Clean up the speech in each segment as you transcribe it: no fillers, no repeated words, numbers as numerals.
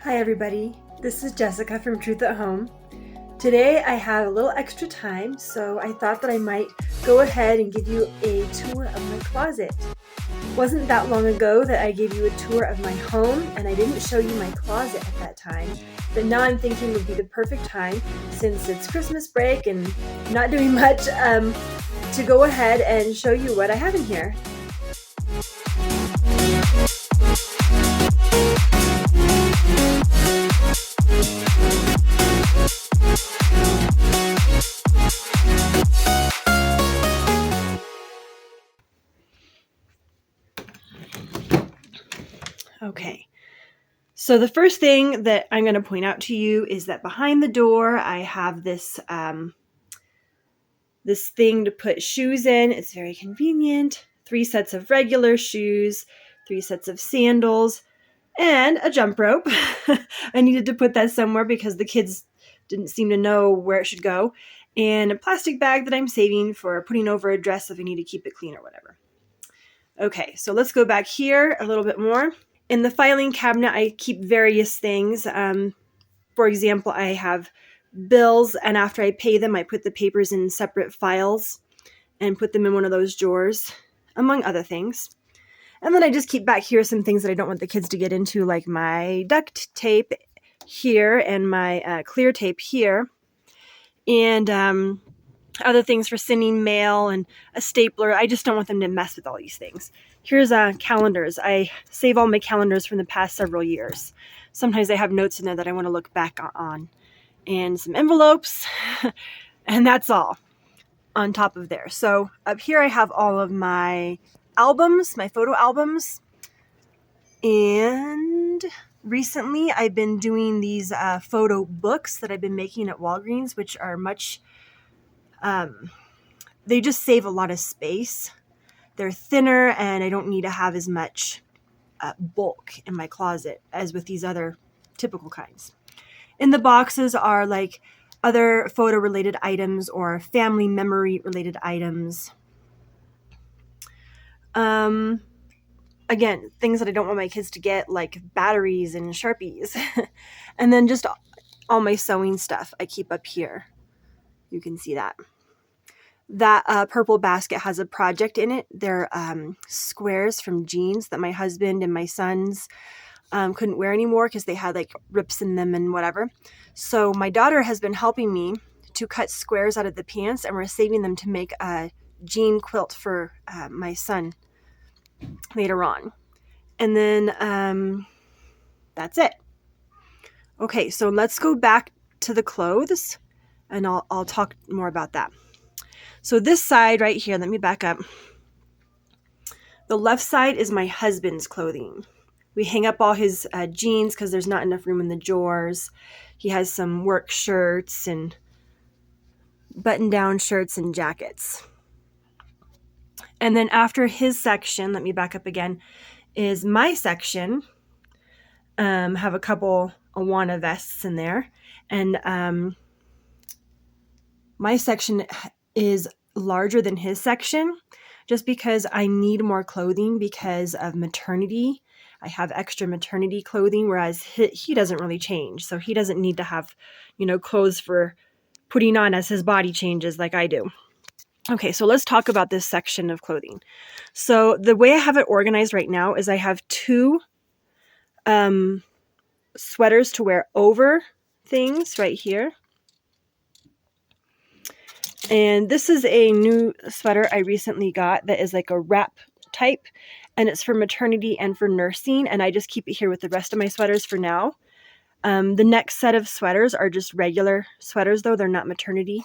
Hi everybody, this is Jessica from Truth at Home. Today I have a little extra time, so I thought that I might go ahead and give you a tour of my closet. It wasn't that long ago that I gave you a tour of my home, and I didn't show you my closet at that time, but now I'm thinking would be the perfect time, since it's Christmas break and not doing much, to go ahead and show you what I have in here. Okay, so the first thing that I'm going to point out to you is that behind the door I have this this thing to put shoes in. It's very convenient. 3 sets of regular shoes, 3 sets of sandals, and a jump rope. I needed to put that somewhere because the kids didn't seem to know where it should go. And a plastic bag that I'm saving for putting over a dress if I need to keep it clean or whatever. Okay, so let's go back here a little bit more. In the filing cabinet, I keep various things. For example, I have bills, and after I pay them, I put the papers in separate files and put them in one of those drawers, among other things. And then I just keep back here some things that I don't want the kids to get into, like my duct tape here and my clear tape here, and other things for sending mail and a stapler. I just don't want them to mess with all these things. Here's calendars. I save all my calendars from the past several years. Sometimes I have notes in there that I want to look back on. And some envelopes, and that's all on top of there. So up here I have all of my albums, my photo albums. And recently I've been doing these photo books that I've been making at Walgreens, which are much, they just save a lot of space. They're thinner, and I don't need to have as much bulk in my closet as with these other typical kinds. In the boxes are like other photo related items or family memory related items. Again, things that I don't want my kids to get, like batteries and Sharpies. And then just all my sewing stuff I keep up here. You can see that. That purple basket has a project in it. They're squares from jeans that my husband and my sons couldn't wear anymore because they had like rips in them and whatever. So my daughter has been helping me to cut squares out of the pants, and we're saving them to make a jean quilt for my son later on. And then that's it. Okay, so let's go back to the clothes, and I'll talk more about that. So this side right here, let me back up. The left side is my husband's clothing. We hang up all his jeans because there's not enough room in the drawers. He has some work shirts and button-down shirts and jackets. And then after his section, let me back up again, is my section. Have a couple Awana vests in there. And my section is larger than his section just because I need more clothing because of maternity. I have extra maternity clothing, whereas he doesn't really change. So he doesn't need to have, clothes for putting on as his body changes like I do. Okay, so let's talk about this section of clothing. So the way I have it organized right now is I have 2 sweaters to wear over things right here. And this is a new sweater I recently got that is like a wrap type, and it's for maternity and for nursing, and I just keep it here with the rest of my sweaters for now. The next set of sweaters are just regular sweaters, though. They're not maternity.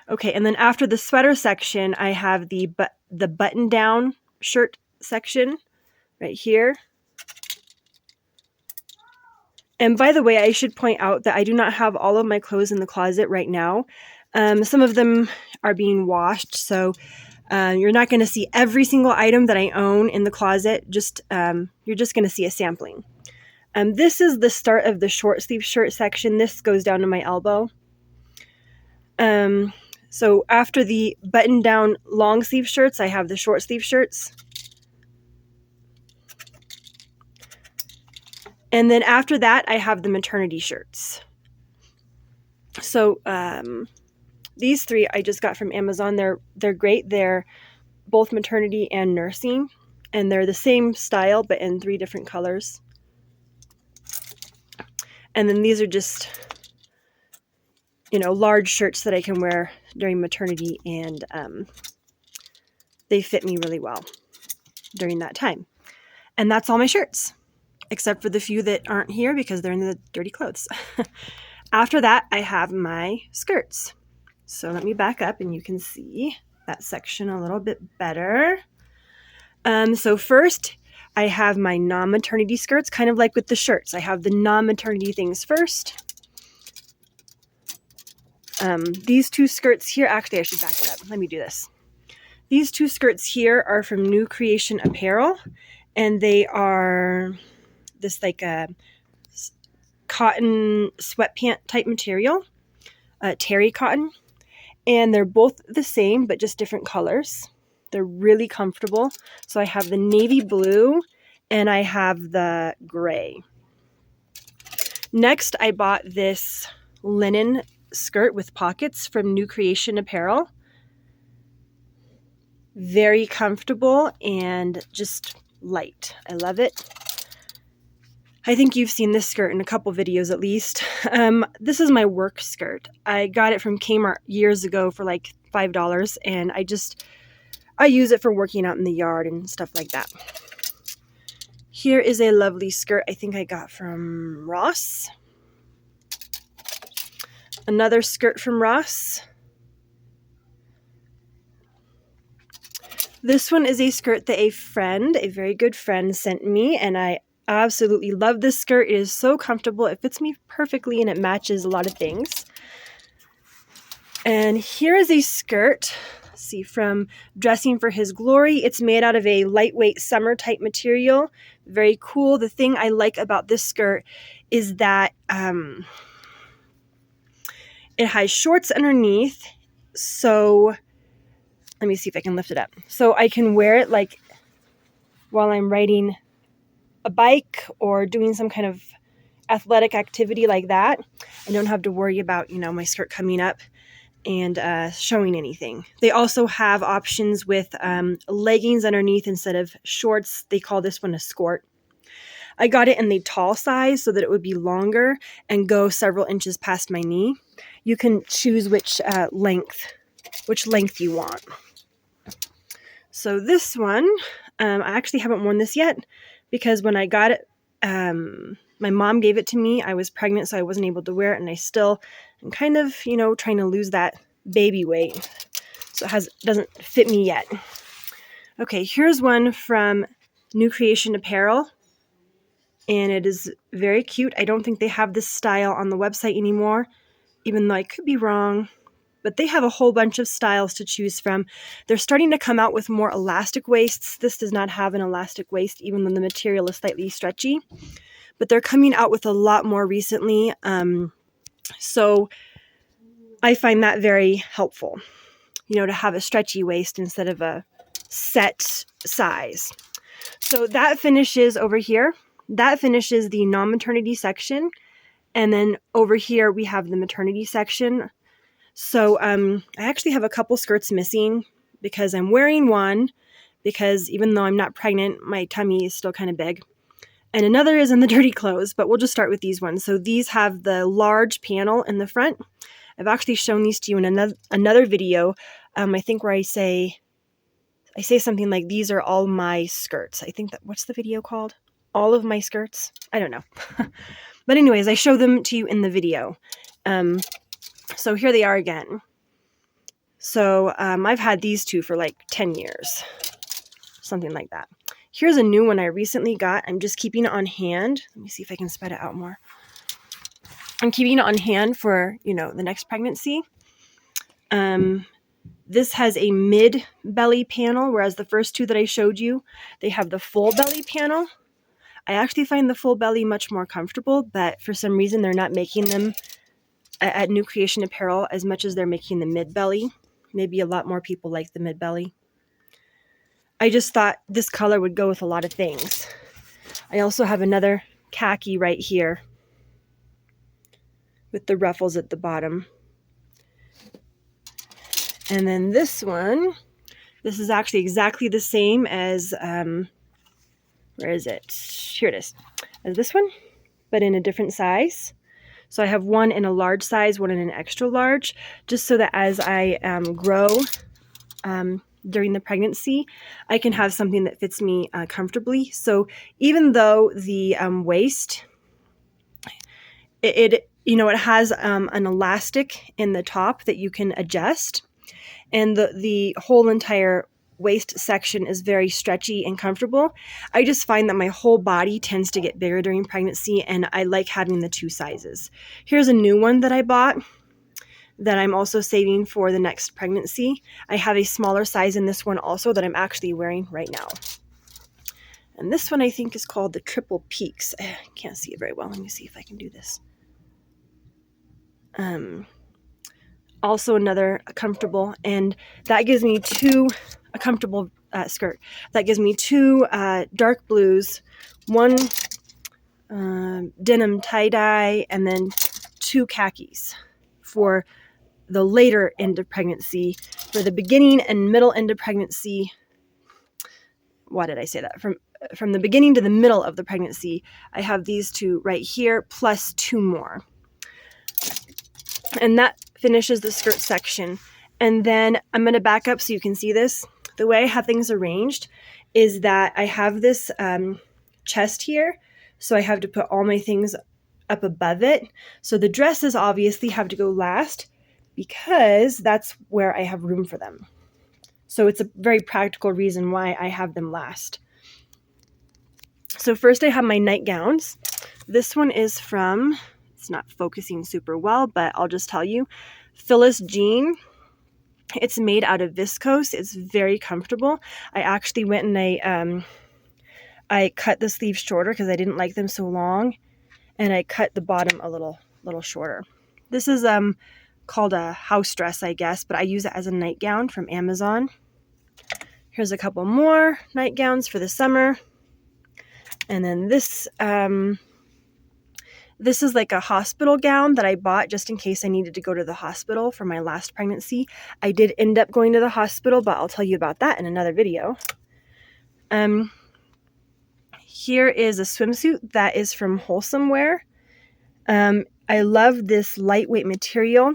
Okay, and then after the sweater section, I have the button-down shirt section right here. And by the way, I should point out that I do not have all of my clothes in the closet right now. Some of them are being washed, so you're not going to see every single item that I own in the closet. You're just going to see a sampling. This is the start of the short sleeve shirt section. This goes down to my elbow. So after the button-down long sleeve shirts, I have the short sleeve shirts. And then after that, I have the maternity shirts. So these 3 I just got from Amazon. They're great. They're both maternity and nursing, and they're the same style but in 3 different colors. And then these are just, you know, large shirts that I can wear during maternity, and they fit me really well during that time. And that's all my shirts, except for the few that aren't here because they're in the dirty clothes. After that, I have my skirts. So let me back up and you can see that section a little bit better. So first, I have my non-maternity skirts, kind of like with the shirts. I have the non-maternity things first. These 2 skirts here, actually I should back it up. Let me do this. These 2 skirts here are from New Creation Apparel, and they are this like a cotton sweatpant type material, terry cotton, and they're both the same but just different colors. They're really comfortable. So I have the navy blue and I have the gray. Next, I bought this linen skirt with pockets from New Creation Apparel. Very comfortable and just light. I love it. I think you've seen this skirt in a couple videos at least. This is my work skirt. I got it from Kmart years ago for like $5, and I use it for working out in the yard and stuff like that. Here is a lovely skirt I think I got from Ross. Another skirt from Ross. This one is a skirt that a very good friend sent me, and I absolutely love this skirt. It is so comfortable. It fits me perfectly and it matches a lot of things. And here is a skirt, see, from Dressing for His Glory. It's made out of a lightweight summer type material. Very cool. The thing I like about this skirt is that it has shorts underneath. So let me see if I can lift it up. So I can wear it like while I'm riding a bike or doing some kind of athletic activity like that. I don't have to worry about, you know, my skirt coming up and showing anything. They also have options with leggings underneath instead of shorts. They call this one a skirt. I got it in the tall size so that it would be longer and go several inches past my knee. You can choose which length you want. So this one, I actually haven't worn this yet because when I got it, my mom gave it to me. I was pregnant, so I wasn't able to wear it, and I still am kind of, you know, trying to lose that baby weight. So it doesn't fit me yet. Okay, here's one from New Creation Apparel, and it is very cute. I don't think they have this style on the website anymore, even though I could be wrong. But they have a whole bunch of styles to choose from. They're starting to come out with more elastic waists. This does not have an elastic waist, even though the material is slightly stretchy. But they're coming out with a lot more recently. So I find that very helpful, you know, to have a stretchy waist instead of a set size. So that finishes over here. That finishes the non-maternity section. And then over here we have the maternity section. So I actually have a couple skirts missing because I'm wearing one because even though I'm not pregnant, my tummy is still kind of big. And another is in the dirty clothes, but we'll just start with these ones. So these have the large panel in the front. I've actually shown these to you in another video, I think where I say something like, these are all my skirts. I think what's the video called? All of my skirts? I don't know. But anyways, I show them to you in the video. So here they are again. So I've had these two for like 10 years, something like that. Here's a new one I recently got. I'm just keeping it on hand. Let me see if I can spread it out more. I'm keeping it on hand for, you know, the next pregnancy. This has a mid belly panel, whereas the first two that I showed you, they have the full belly panel. I actually find the full belly much more comfortable, but for some reason they're not making them at New Creation Apparel as much as they're making the mid belly. Maybe a lot more people like the mid belly. I just thought this color would go with a lot of things. I also have another khaki right here with the ruffles at the bottom. And then this one, this is actually exactly the same as, where is it? Here it is. As this one, but in a different size. So I have one in a large size, one in an extra large, just so that as I grow during the pregnancy, I can have something that fits me comfortably. So even though the waist, it has an elastic in the top that you can adjust, and the whole entire waist section is very stretchy and comfortable. I just find that my whole body tends to get bigger during pregnancy, and I like having the two sizes. Here's a new one that I bought that I'm also saving for the next pregnancy. I have a smaller size in this one also that I'm actually wearing right now. And this one I think is called the Triple Peaks. I can't see it very well. Let me see if I can do this. Also another comfortable, and that gives me a comfortable skirt. That gives me two dark blues, one denim tie-dye, and then two khakis for the later end of pregnancy. For the beginning and middle end of pregnancy, why did I say that? From the beginning to the middle of the pregnancy, I have these two right here, plus two more. And that finishes the skirt section. And then I'm going to back up so you can see this. The way I have things arranged is that I have this chest here, so I have to put all my things up above it. So the dresses obviously have to go last because that's where I have room for them. So it's a very practical reason why I have them last. So first I have my nightgowns. This one is from, it's not focusing super well, but I'll just tell you, Phyllis Jean. It's made out of viscose. It's very comfortable. I actually went and I cut the sleeves shorter because I didn't like them so long, and I cut the bottom a little shorter. This is called a house dress, I guess, but I use it as a nightgown from Amazon. Here's a couple more nightgowns for the summer. And then this is like a hospital gown that I bought just in case I needed to go to the hospital for my last pregnancy. I did end up going to the hospital, but I'll tell you about that in another video. Here is a swimsuit that is from Wholesome Wear. I love this lightweight material,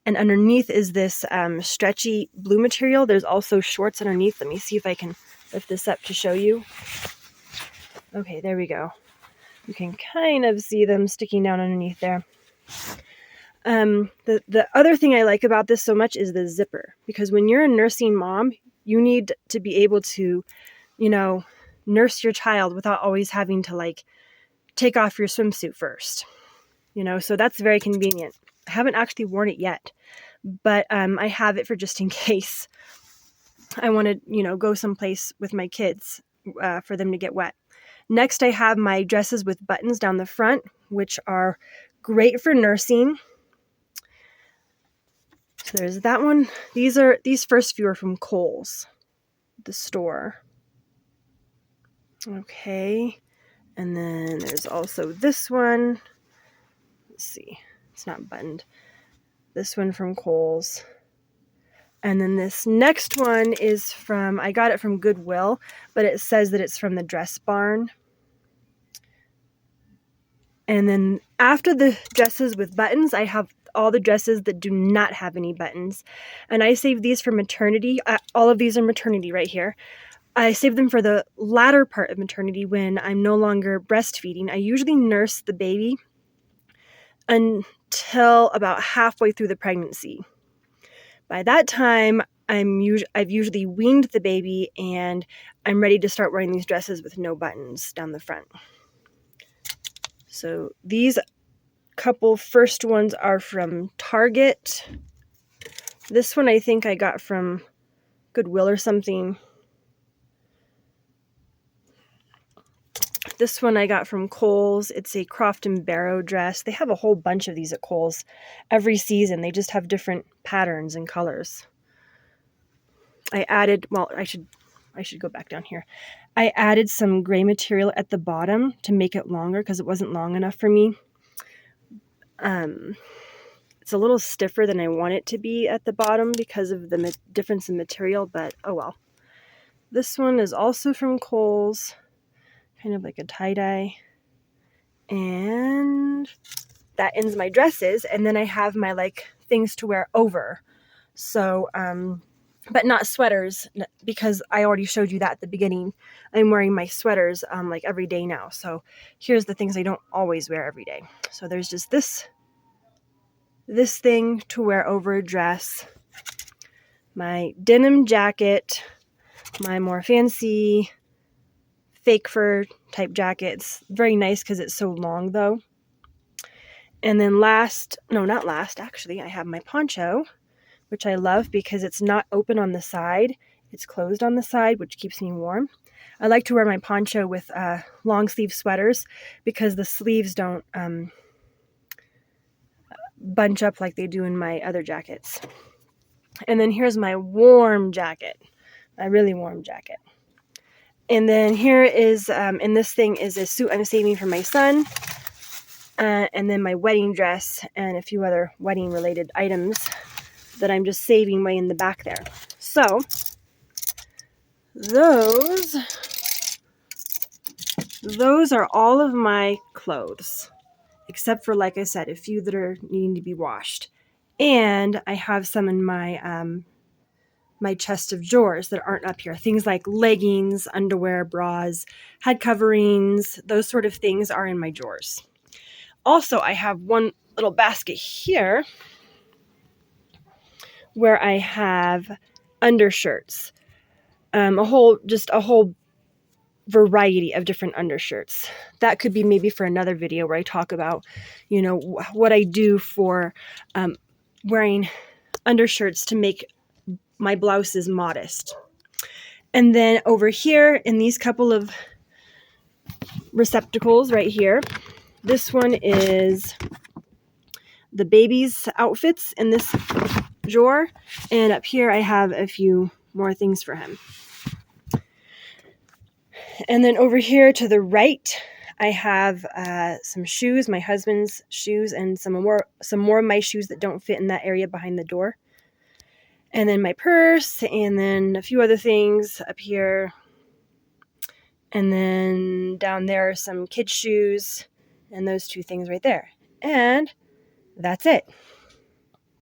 and underneath is this stretchy blue material. There's also shorts underneath. Let me see if I can lift this up to show you. Okay, there we go. You can kind of see them sticking down underneath there. The other thing I like about this so much is the zipper, because when you're a nursing mom, you need to be able to, nurse your child without always having to take off your swimsuit first. So that's very convenient. I haven't actually worn it yet, but I have it for just in case I want to, go someplace with my kids for them to get wet. Next, I have my dresses with buttons down the front, which are great for nursing. So there's that one. These first few are from Kohl's, the store. Okay. And then there's also this one. Let's see. It's not buttoned. This one from Kohl's. And then this next one is I got it from Goodwill, but it says that it's from the Dress Barn. And then after the dresses with buttons, I have all the dresses that do not have any buttons. And I save these for maternity. All of these are maternity right here. I save them for the latter part of maternity when I'm no longer breastfeeding. I usually nurse the baby until about halfway through the pregnancy. By that time, I've usually weaned the baby, and I'm ready to start wearing these dresses with no buttons down the front. So these couple first ones are from Target. This one I think I got from Goodwill or something. This one I got from Kohl's. It's a Croft and Barrow dress. They have a whole bunch of these at Kohl's every season. They just have different patterns and colors. I I should go back down here. I added some gray material at the bottom to make it longer because it wasn't long enough for me. It's a little stiffer than I want it to be at the bottom because of the difference in material, but oh well. This one is also from Kohl's, kind of like a tie-dye. And that ends my dresses, and then I have my like things to wear over. So, but not sweaters, because I already showed you that at the beginning. I'm wearing my sweaters like every day now. So here's the things I don't always wear every day. So there's just this thing to wear over a dress, my denim jacket, my more fancy fake fur type jacket. It's very nice because it's so long though. And then not last, actually, I have my poncho, which I love because it's not open on the side. It's closed on the side, which keeps me warm. I like to wear my poncho with long sleeve sweaters because the sleeves don't bunch up like they do in my other jackets. And then here's my warm jacket, my really warm jacket. And then here is, and this thing is a suit I'm saving for my son. And then my wedding dress and a few other wedding related items that I'm just saving way in the back there. So those are all of my clothes, except for, like I said, a few that are needing to be washed. And I have some in my my chest of drawers that aren't up here. Things like leggings, underwear, bras, head coverings, those sort of things are in my drawers. Also, I have one little basket here where I have undershirts, a whole variety of different undershirts. That could be maybe for another video where I talk about, you know, what I do for wearing undershirts to make my blouses modest. And then over here in these couple of receptacles right here, this one is the baby's outfits in this drawer, and up here I have a few more things for him. And then over here to the right, I have some shoes, my husband's shoes, and some more of my shoes that don't fit in that area behind the door. And then my purse, and then a few other things up here. And then down there are some kids' shoes, and those two things right there. And that's it.